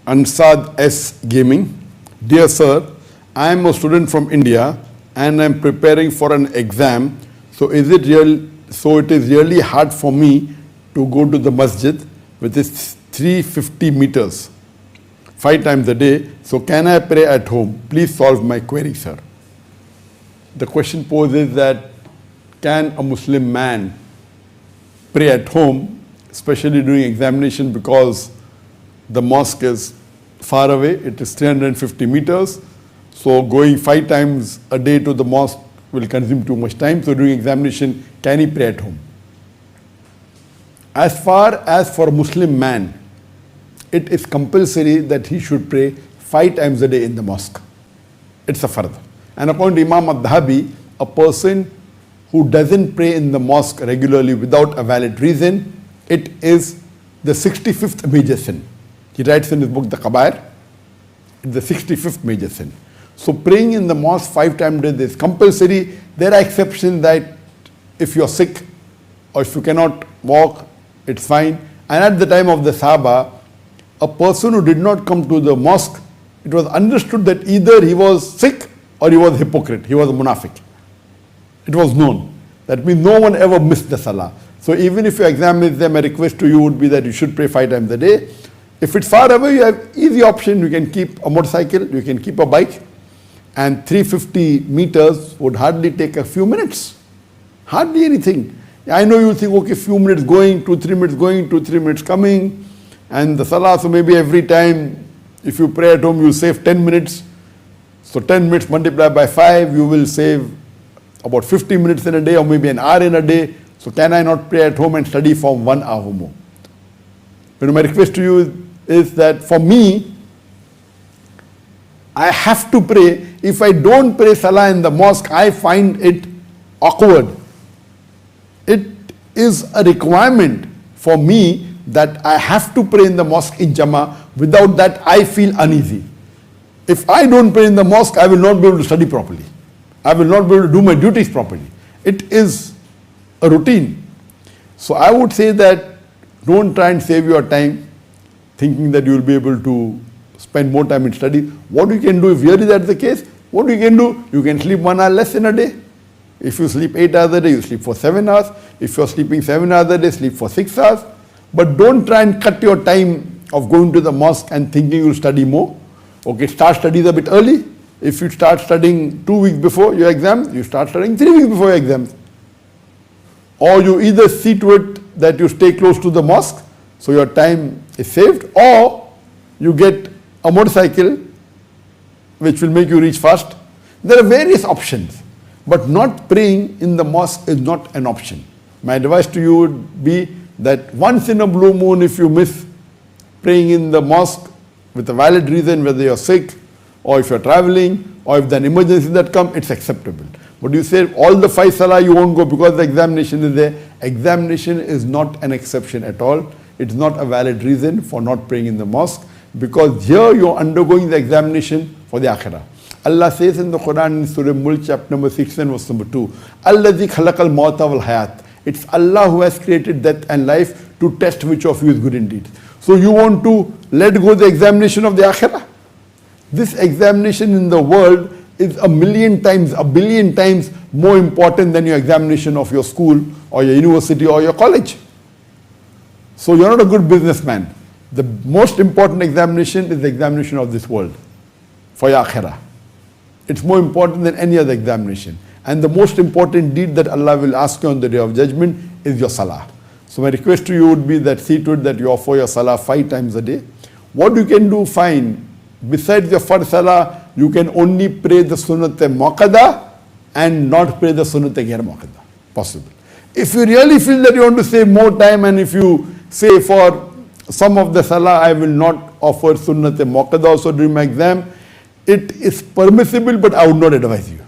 Ansad S. Gaming. Dear sir, I am a student from India and I am preparing for an exam. So it is really hard for me to go to the masjid, which is 350 meters, 5 times a day. So can I pray at home? Please solve my query, sir. The question poses that can a Muslim man pray at home, especially during examination, because the mosque is far away, it is 350 meters. So going 5 times a day to the mosque will consume too much time. So during examination, can he pray at home? As far as for a Muslim man, it is compulsory that he should pray 5 times a day in the mosque. It's a fard. And according to Imam al-Dhahabi, a person who doesn't pray in the mosque regularly without a valid reason, it is the 65th major sin. He writes in his book, The Kabair, it's the 65th major sin. So praying in the mosque 5 times a day is compulsory. There are exceptions that if you're sick or if you cannot walk, it's fine. And at the time of the Sahaba, a person who did not come to the mosque, it was understood that either he was sick or he was a hypocrite, he was a munafiq. It was known. That means no one ever missed the salah. So even if you examine them, a request to you would be that you should pray 5 times a day. If it's far away, you have easy option. You can keep a motorcycle, you can keep a bike, and 350 meters would hardly take a few minutes. Hardly anything. I know you think, okay, few minutes going, 2-3 minutes going, 2-3 minutes coming, and the salah, so maybe every time, if you pray at home, you save 10 minutes. So 10 minutes multiplied by 5, you will save about 50 minutes in a day or maybe an hour in a day. So can I not pray at home and study for 1 hour more? But my request to you is that for me, I have to pray. If I don't pray salah in the mosque, I find it awkward. It is a requirement for me that I have to pray in the mosque in Jama. Without that, I feel uneasy. If I don't pray in the mosque, I will not be able to study properly. I will not be able to do my duties properly. It is a routine. So I would say that don't try and save your time thinking that you will be able to spend more time in study. What you can do, if really that's the case, what you can do, you can sleep 1 hour less in a day. If you sleep 8 hours a day, you sleep for 7 hours. If you're sleeping 7 hours a day, sleep for 6 hours. But don't try and cut your time of going to the mosque and thinking you'll study more. Okay, start studies a bit early. If you start studying 2 weeks before your exam, you start studying 3 weeks before your exam. Or you either see to it that you stay close to the mosque, so your time is saved, or you get a motorcycle which will make you reach fast. There are various options, but not praying in the mosque is not an option. My advice to you would be that once in a blue moon, if you miss praying in the mosque with a valid reason, whether you're sick or if you're traveling or if there's an emergency that comes, it's acceptable. But you say all the 5 salah you won't go because the examination is there. Examination is not an exception at all. It's not a valid reason for not praying in the mosque, because here you're undergoing the examination for the akhirah. Allah says in the Quran in Surah Mulk chapter number 6 and verse number 2, Alladhi khalaqal mawta wal hayat. It's Allah who has created death and life to test which of you is good indeed. So you want to let go the examination of the akhirah? This examination in the world is 1,000,000 times, 1,000,000,000 times more important than your examination of your school or your university or your college. So you're not a good businessman. The most important examination is the examination of this world for your akhirah. It's more important than any other examination. And the most important deed that Allah will ask you on the day of judgment is your salah. So my request to you would be that see to it that you offer your salah 5 times a day. What you can do, fine. Besides your first salah, you can only pray the sunnat-e-muakkada and not pray the sunnat-e-ghair-muakkada. Possible. If you really feel that you want to save more time, and if you say for some of the salah, I will not offer sunnat-e-muakkada also during my exam, it is permissible, but I would not advise you.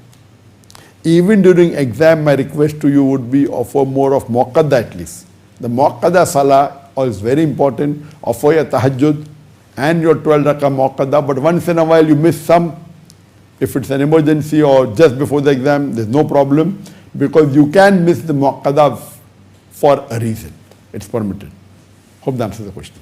Even during exam, my request to you would be offer more of muakkada at least. The muakkada salah is very important. Offer your tahajjud and your 12 rakah muakkada, but once in a while you miss some. If it's an emergency or just before the exam, there's no problem, because you can miss the muakkada for a reason. It's permitted. Hope that answers the question.